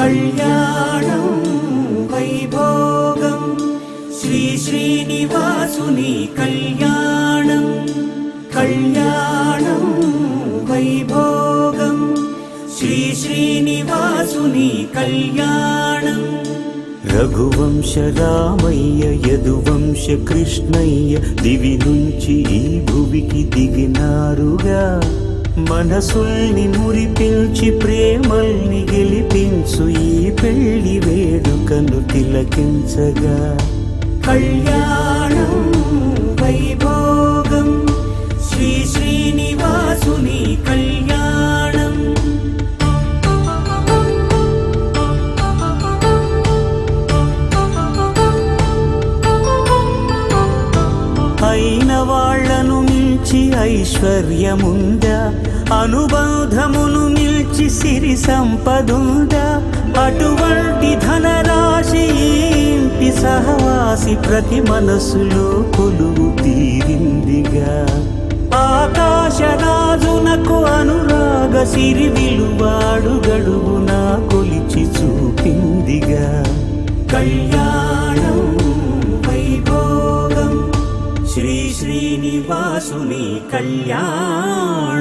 కళ్యాణం వైభోగం శ్రీ శ్రీనివాసుని కళ్యాణం. కళ్యాణం వైభోగం శ్రీ శ్రీనివాసుని కళ్యాణం. రఘువంశ రామయ్య యదువంశ కృష్ణయ్య దివి నుంచి ఈ భువికి దిగినారుగా. మనసుల్ని మురిపించి ప్రేమల్ని గెలిపించు ఈ పెళ్లి వేడుకను తిలకించగా. కళ్యాణం వైభోగం శ్రీ శ్రీనివాసుని కళ్యాణం. అయిన వాళ్లను మించి ఐశ్వర్యముందా, అనుబంధమును మిల్చి సిరి సంపదుందా. అటువంటి ధనరాశి ఇంటి సహవాసి ప్రతి మనసులో కొలువు తీరిందిగా. ఆకాశరాజునకు అనురాగ సిరి విలువాడు గడువునా కొలిచి చూపిందిగా. కళ్యాణం వైభోగం శ్రీ శ్రీనివాసుని కళ్యాణం.